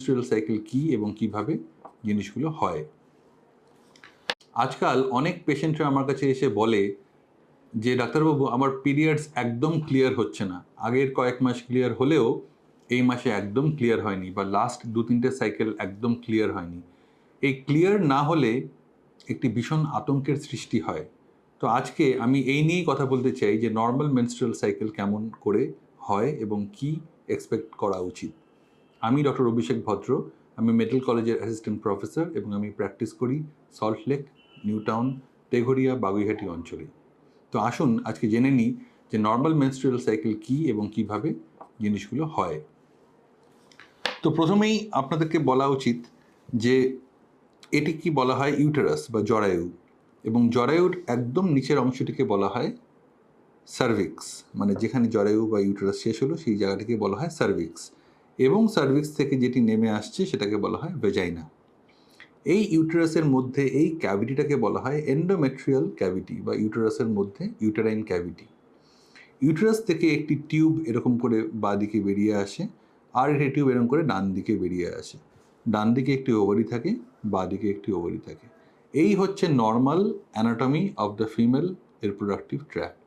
Menstrual cycle কি এবং কিভাবে জিনিসগুলো হয়। আজকাল অনেক পেশেন্টরা আমার কাছে এসে বলে যে ডাক্তারবাবু আমার পিরিয়ডস একদম ক্লিয়ার হচ্ছে না, আগের কয়েক মাস ক্লিয়ার হলেও এই মাসে একদম ক্লিয়ার হয়নি, বা লাস্ট 2-3টে সাইকেল একদম ক্লিয়ার হয়নি। এই ক্লিয়ার না হলে একটি ভীষণ আতঙ্কের সৃষ্টি হয়। তো আজকে আমি এই নিয়েই কথা বলতে চাই যে নর্মাল মেনস্ট্রুয়াল সাইকেল কেমন করে হয় এবং কি এক্সপেক্ট করা উচিত। আমি ডক্টর অভিষেক ভদ্র, আমি মেডিকেল কলেজের অ্যাসিস্ট্যান্ট প্রফেসর এবং আমি প্র্যাকটিস করি সল্টলেক, নিউ টাউন, তেঘরিয়া, বাগুইহাটি অঞ্চলে। তো আসুন আজকে জেনে নিই যে নর্মাল মেনস্ট্রুয়াল সাইকেল কি এবং কিভাবে জিনিসগুলো হয়। তো প্রথমেই আপনাদেরকে বলা উচিত যে এটি কি বলা হয় ইউটেরাস বা জরায়ু, এবং জরায়ুর একদম নিচের অংশটিকে বলা হয় সার্ভিক্স, মানে যেখানে জরায়ু বা ইউটেরাস শেষ হলো সেই জায়গাটিকে বলা হয় সার্ভিক্স, এবং সার্ভিক্স থেকে যেটি নেমে আসছে সেটাকে বলা হয় ভেজাইনা। এই ইউটেরাসের মধ্যে এই ক্যাভিটিটাকে বলা হয় এন্ডোমেট্রিয়াল ক্যাভিটি বা ইউটেরাসের মধ্যে ইউটেরাইন ক্যাভিটি। ইউটেরাস থেকে একটি টিউব এরকম করে বাঁ দিকে বেরিয়ে আসে, আর একটি টিউব এরকম করে ডান দিকে বেরিয়ে আসে। ডান দিকে একটি ওভারি থাকে, বাঁ দিকে একটি ওভারি থাকে। এই হচ্ছে normal anatomy of the female reproductive tract.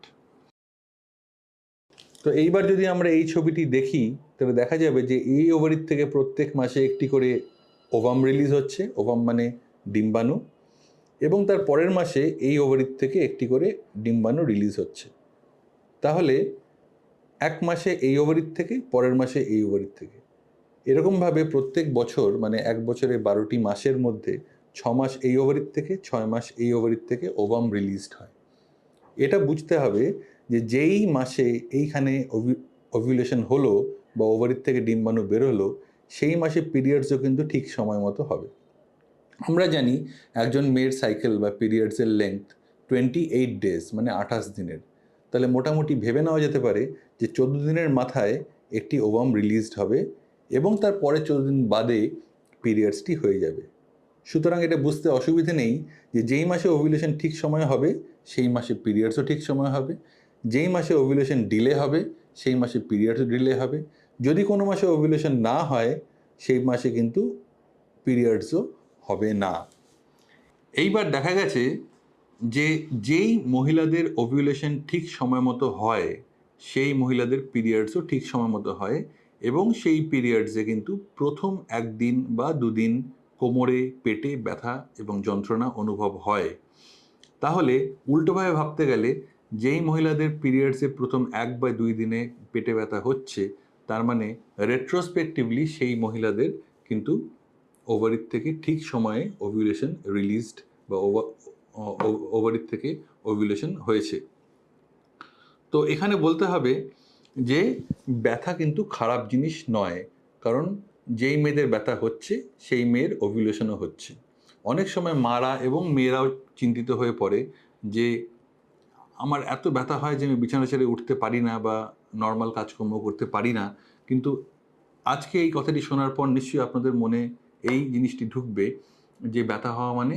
তো এইবার যদি আমরা এই ছবিটি দেখি তাহলে দেখা যাবে যে এই ওভারির থেকে প্রত্যেক মাসে একটি করে ওভাম রিলিজ হচ্ছে, ওভাম মানে ডিম্বাণু, এবং তার পরের মাসে এই ওভারির থেকে একটি করে ডিম্বাণু রিলিজ হচ্ছে। তাহলে এক মাসে এই ওভারির থেকে, পরের মাসে এই ওভারির থেকে, এরকমভাবে প্রত্যেক বছর মানে এক বছরে 12টি মাসের মধ্যে 6 মাস এই ওভারির থেকে, 6 মাস এই ওভারির থেকে ওভাম রিলিজড হয়। এটা বুঝতে হবে যে যেই মাসে এইখানে ওভিউলেশন হলো বা ওভারির থেকে ডিম্বাণু বেরোলো, সেই মাসে পিরিয়ডসও কিন্তু ঠিক সময় মতো হবে। আমরা জানি একজন মেয়ের সাইকেল বা পিরিয়ডসের লেংথ 28 ডেজ মানে 28 দিনের। তাহলে মোটামুটি ভেবে নেওয়া যেতে পারে যে 14 দিনের মাথায় একটি ওভাম রিলিজড হবে এবং তার পরে 14 দিন বাদে পিরিয়ডসটি হয়ে যাবে। সুতরাং এটা বুঝতে অসুবিধে নেই যে যেই মাসে ওভিউলেশন ঠিক সময় হবে সেই মাসে পিরিয়ডসও ঠিক সময় হবে, যেই মাসে ওভিউলেশন ডিলে হবে সেই মাসে পিরিয়ডসও ডিলে হবে, যদি কোনো মাসে ওভিউলেশন না হয় সেই মাসে কিন্তু পিরিয়ডসও হবে না। এইবার দেখা গেছে যে যেই মহিলাদের ওভিউলেশন ঠিক সময় মতো হয় সেই মহিলাদের পিরিয়ডসও ঠিক সময় মতো হয়, এবং সেই পিরিয়ডসে কিন্তু প্রথম একদিন বা দুদিন কোমরে পেটে ব্যথা এবং যন্ত্রণা অনুভব হয়। তাহলে উল্টোভাবে ভাবতে গেলে যেই মহিলাদের পিরিয়ডসে প্রথম 1 বা 2 দিনে পেটে ব্যথা হচ্ছে, তার মানে রেট্রোস্পেক্টিভলি সেই মহিলাদের কিন্তু ওভারির থেকে ঠিক সময়ে ওভিউলেশন রিলিজড বা ওভারির থেকে ওভিউলেশন হয়েছে। তো এখানে বলতে হবে যে ব্যথা কিন্তু খারাপ জিনিস নয়, কারণ যেই মেয়েদের ব্যথা হচ্ছে সেই মেয়ের ওভিউলেশনও হচ্ছে। অনেক সময় মারা এবং মেয়েরাও চিন্তিত হয়ে পড়ে যে আমার এত ব্যথা হয় যে আমি বিছানা ছেড়ে উঠতে পারি না বা নর্মাল কাজকর্ম করতে পারি না। কিন্তু আজকে এই কথাটি শোনার পর নিশ্চয়ই আপনাদের মনে এই জিনিসটি ঢুকবে যে ব্যথা হওয়া মানে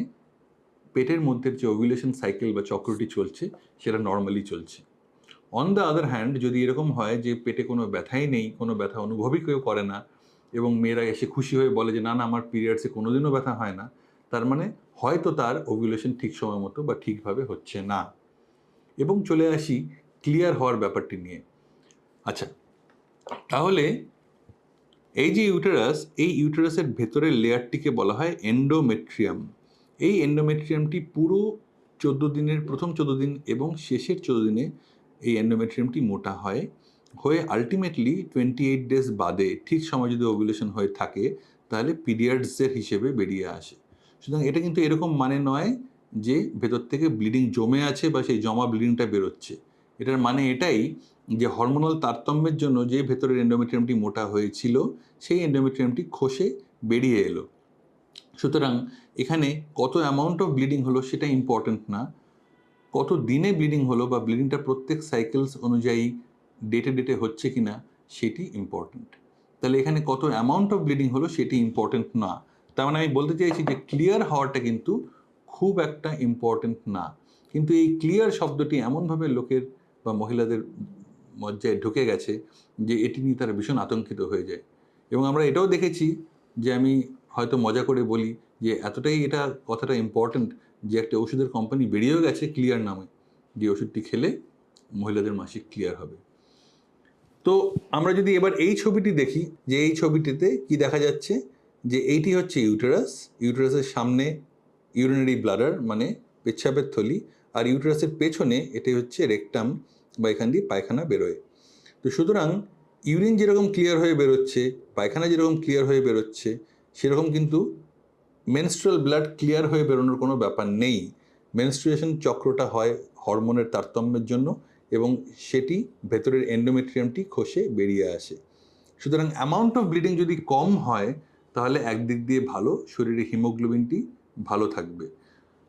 পেটের মধ্যে যে ওভিউলেশন সাইকেল বা চক্রটি চলছে সেটা নর্মালি চলছে। অন দ্য আদার হ্যান্ড, যদি এরকম হয় যে পেটে কোনো ব্যথাই নেই, কোনো ব্যথা অনুভবই কেউ করে না, এবং মেয়েরা এসে খুশি হয়ে বলে যে না না আমার পিরিয়ডসে কোনোদিনও ব্যথা হয় না, তার মানে হয়তো তার ওভিউলেশন ঠিক সময় মতো বা ঠিকভাবে হচ্ছে না। এবং চলে আসি ক্লিয়ার হওয়ার ব্যাপারটি নিয়ে। আচ্ছা, তাহলে এই যে ইউটেরাস, এই ইউটেরাসের ভেতরের লেয়ারটিকে বলা হয় এন্ডোমেট্রিয়াম। এই এন্ডোমেট্রিয়ামটি পুরো 14 দিনের প্রথম 14 দিন এবং শেষের 14 দিনে এই এন্ডোমেট্রিয়ামটি মোটা হয়, হয়ে আলটিমেটলি 28 ডেজ বাদে ঠিক সময় যদি ওভুলেশন হয়ে থাকে তাহলে পিরিয়ডসের হিসেবে বেরিয়ে আসে। সুতরাং এটা কিন্তু এরকম মানে নয় যে ভেতর থেকে ব্লিডিং জমে আছে বা সেই জমা ব্লিডিংটা বেরোচ্ছে। এটার মানে এটাই যে হরমোনাল তারতম্যের জন্য যে ভেতরের এন্ডোমেট্রিয়ামটি মোটা হয়েছিল সেই এন্ডোমেট্রিয়ামটি খসে বেরিয়ে এলো। সুতরাং এখানে কত অ্যামাউন্ট অফ ব্লিডিং হলো সেটা ইম্পর্টেন্ট না, কত দিনে ব্লিডিং হলো বা ব্লিডিংটা প্রত্যেক সাইকেলস অনুযায়ী ডেটে ডেটে হচ্ছে কি না সেটি ইম্পর্টেন্ট। তাহলে এখানে কত অ্যামাউন্ট অফ ব্লিডিং হলো সেটি ইম্পর্টেন্ট না। তার মানে আমি বলতে চাইছি যে ক্লিয়ার হওয়াটা কিন্তু খুব একটা ইম্পর্টেন্ট না। কিন্তু এই ক্লিয়ার শব্দটি এমনভাবে লোকের বা মহিলাদের মজ্জায় ঢুকে গেছে যে এটি নিয়ে তারা ভীষণ আতঙ্কিত হয়ে যায়। এবং আমরা এটাও দেখেছি যে আমি হয়তো মজা করে বলি যে এতটাই এটা কথাটা ইম্পর্ট্যান্ট যে একটা ওষুধের কোম্পানি বেরিয়েও গেছে ক্লিয়ার নামে, যে ওষুধটি খেলে মহিলাদের মাসিক ক্লিয়ার হবে। তো আমরা যদি এবার এই ছবিটি দেখি, যে এই ছবিটিতে কি দেখা যাচ্ছে, যে এইটি হচ্ছে ইউটেরাস, ইউটেরাসের সামনে ইউরিনারি ব্লাডার মানে পেচ্ছাপের থলি, আর ইউটেরাসের পেছনে এটি হচ্ছে রেকটাম বা এখান দিয়ে পায়খানা বেরোয়। তো সুতরাং ইউরিন যেরকম ক্লিয়ার হয়ে বেরোচ্ছে, পায়খানা যেরকম ক্লিয়ার হয়ে বেরোচ্ছে, সেরকম কিন্তু মেনস্ট্রুয়াল ব্লাড ক্লিয়ার হয়ে বেরোনোর কোনো ব্যাপার নেই। মেনস্ট্রুয়েশন চক্রটা হয় হরমোনের তারতম্যের জন্য এবং সেটি ভেতরের এন্ডোমেট্রিয়ামটি খসে বেরিয়ে আসে। সুতরাং অ্যামাউন্ট অফ ব্লিডিং যদি কম হয় তাহলে একদিক দিয়ে ভালো, শরীরে হিমোগ্লোবিনটি ভালো থাকবে।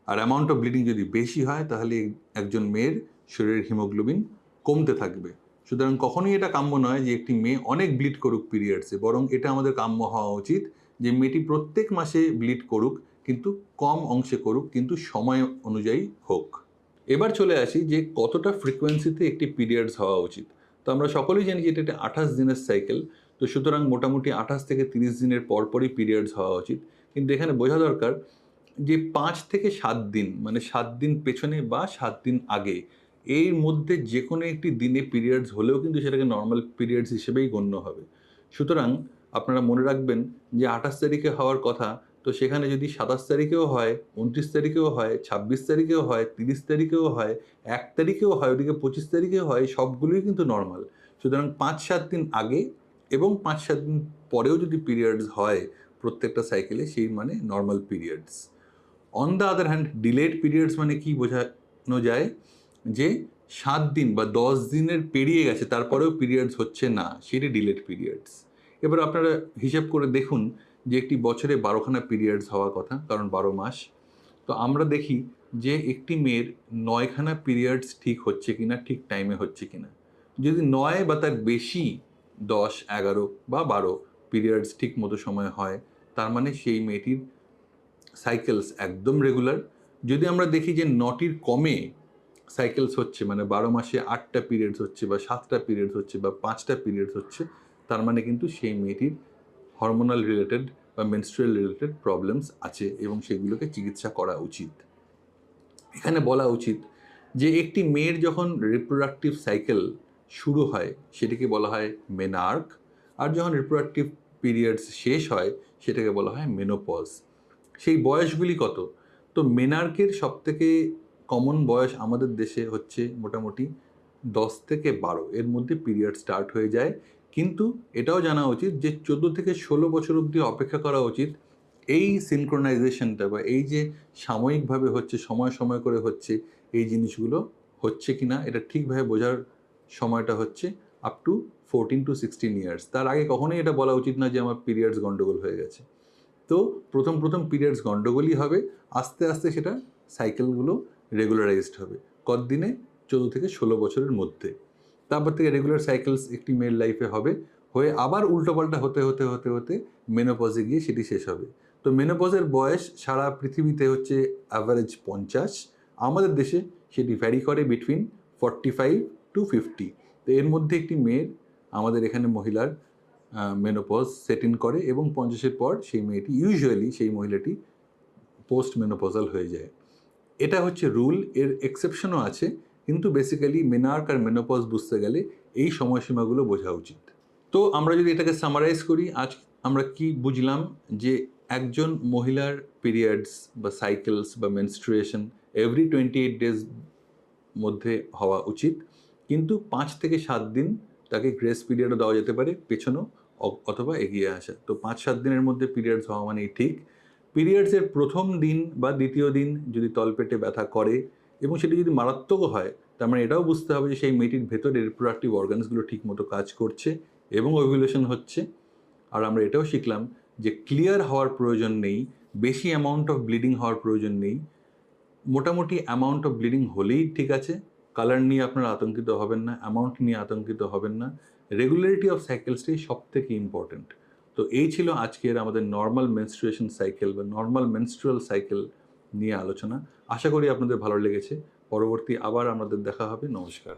আর অ্যামাউন্ট অফ ব্লিডিং যদি বেশি হয় তাহলে একজন মেয়ের শরীরের হিমোগ্লোবিন কমতে থাকবে। সুতরাং কখনোই এটা কাম্য নয় যে একটি মেয়ে অনেক ব্লিড করুক পিরিয়ডসে, বরং এটা আমাদের কাম্য হওয়া উচিত যে মেয়েটি প্রত্যেক মাসে ব্লিড করুক, কিন্তু কম অংশে করুক, কিন্তু সময় অনুযায়ী হোক। এবার চলে আসি যে কতটা ফ্রিকোয়েন্সিতে একটি পিরিয়ডস হওয়া উচিত। তো আমরা সকলেই জানি যে এটা একটা 28 দিনের সাইকেল, তো সুতরাং মোটামুটি 28 থেকে 30 দিনের পরপরই পিরিয়ডস হওয়া উচিত। কিন্তু এখানে বোঝা দরকার যে 5 থেকে 7 দিন, মানে 7 দিন পেছনে বা 7 দিন আগে, এর মধ্যে যে কোনো একটি দিনে পিরিয়ডস হলেও কিন্তু সেটাকে নর্মাল পিরিয়ডস হিসেবেই গণ্য হবে। সুতরাং আপনারা মনে রাখবেন যে 28 তারিখে হওয়ার কথা, তো সেখানে যদি 27 তারিখেও হয়, 29 তারিখেও হয়, 26 তারিখেও হয়, 30 তারিখেও হয়, 1 তারিখেও হয়, ওদিকে 25 তারিখেও হয়, সবগুলোই কিন্তু নর্মাল। সুতরাং 5-7 দিন আগে এবং 5-7 দিন পরেও যদি পিরিয়ডস হয় প্রত্যেকটা সাইকেলে, সেই মানে normal periods. On the other hand delayed periods মানে কি বোঝানো যায়, যে 7 দিন বা 10 দিনের পেরিয়ে গেছে তারপরেও পিরিয়ডস হচ্ছে না, সেটি ডিলেড পিরিয়ডস। এবার আপনারা হিসাব করে দেখুন যে একটি বছরে 12খানা পিরিয়ডস হওয়ার কথা, কারণ 12 মাস। তো আমরা দেখি যে একটি মেয়ের 9খানা পিরিয়ডস ঠিক হচ্ছে কিনা, ঠিক টাইমে হচ্ছে কিনা। যদি 9 বা তার বেশি, 10, 11 বা 12 পিরিয়ডস ঠিক মতো সময় হয়, তার মানে সেই মেয়েটির সাইকেলস একদম রেগুলার। যদি আমরা দেখি যে 9টির কমে সাইকেলস হচ্ছে, মানে 12 মাসে 8টা পিরিয়ডস হচ্ছে বা 7টা পিরিয়ডস হচ্ছে বা 5টা পিরিয়ডস হচ্ছে, তার মানে কিন্তু সেই মেয়েটির হরমোনাল রিলেটেড বা মেনস্ট্রুয়াল রিলেটেড প্রবলেমস আছে এবং সেগুলোকে চিকিৎসা করা উচিত। এখানে বলা উচিত যে একটি মেয়ের যখন রিপ্রোডাক্টিভ সাইকেল শুরু হয় সেটিকে বলা হয় মেনার্ক, আর যখন রিপ্রোডাক্টিভ পিরিয়ডস শেষ হয় সেটাকে বলা হয় মেনোপজ। সেই বয়সগুলি কত? তো মেনার্কের সবথেকে কমন বয়স আমাদের দেশে হচ্ছে মোটামুটি 10 থেকে 12, এর মধ্যে পিরিয়ড স্টার্ট হয়ে যায়। কিন্তু এটাও জানা উচিত যে 14 থেকে 16 বছর অবধি অপেক্ষা করা উচিত এই সিনক্রোনাইজেশনটা বা এই যে সাময়িকভাবে হচ্ছে, সময় সময় করে হচ্ছে, এই জিনিসগুলো হচ্ছে কি না এটা ঠিকভাবে বোঝার সময়টা হচ্ছে আপ টু 14 to 16 ইয়ার্স। তার আগে কখনোই এটা বলা উচিত না যে আমার পিরিয়ডস গন্ডগোল হয়ে গেছে। তো প্রথম পিরিয়ডস গন্ডগোলই হবে, আস্তে আস্তে সেটা সাইকেলগুলো রেগুলারাইজড হবে কতদিনে, 14 থেকে 16 বছরের মধ্যে। তারপর থেকে রেগুলার সাইকেলস একটি মেয়ের লাইফে হবে, হয়ে আবার উল্টোপাল্টা হতে হতে হতে হতে মেনোপজে গিয়ে সেটি শেষ হবে। তো মেনোপজের বয়স সারা পৃথিবীতে হচ্ছে অ্যাভারেজ 50, আমাদের দেশে সেটি ভ্যারি করে বিটুইন 45 to 50। তো এর মধ্যে একটি মেয়ের, আমাদের এখানে মহিলার মেনোপজ সেট ইন করে এবং 50-এর পর সেই মেয়েটি, ইউজুয়ালি সেই মহিলাটি পোস্ট মেনোপজাল হয়ে যায়। এটা হচ্ছে রুল, এর এক্সেপশনও আছে, কিন্তু বেসিক্যালি মেনার্ক আর মেনোপজ বুঝতে গেলে এই সময়সীমাগুলো বোঝা উচিত। তো আমরা যদি এটাকে সামারাইজ করি, আজ আমরা কি বুঝলাম, যে একজন মহিলার পিরিয়ডস বা সাইকেলস বা মেনস্ট্রুয়েশন এভরি 28 ডেজ মধ্যে হওয়া উচিত, কিন্তু 5 থেকে 7 দিন তাকে গ্রেস পিরিয়ডও দেওয়া যেতে পারে, পেছনেও অথবা এগিয়ে আসা। তো 5-7 দিনের মধ্যে পিরিয়ডস হওয়া মানেই ঠিক। পিরিয়ডসের প্রথম দিন বা দ্বিতীয় দিন যদি তলপেটে ব্যথা করে এবং সেটি যদি মারাত্মকও হয়, তার মানে এটাও বুঝতে হবে যে সেই মেয়েটির ভেতরে রিপ্রোডাক্টিভ অর্গানসগুলো ঠিকমতো কাজ করছে এবং ওভিউলেশন হচ্ছে। আর আমরা এটাও শিখলাম যে ক্লিয়ার হওয়ার প্রয়োজন নেই, বেশি অ্যামাউন্ট অফ ব্লিডিং হওয়ার প্রয়োজন নেই, মোটামুটি অ্যামাউন্ট অফ ব্লিডিং হলেই ঠিক আছে। কালার নিয়ে আপনারা আতঙ্কিত হবেন না, অ্যামাউন্ট নিয়ে আতঙ্কিত হবেন না, রেগুলারিটি অফ সাইকেলসটাই সব থেকে ইম্পর্টেন্ট। তো এই ছিল আজকের আমাদের নর্মাল মেনস্ট্রুয়েশন সাইকেল বা নর্মাল মেনস্ট্রুয়াল সাইকেল নিয়ে আলোচনা। আশা করি আপনাদের ভালো লেগেছে। পরবর্তী আবার আমাদের দেখা হবে। নমস্কার।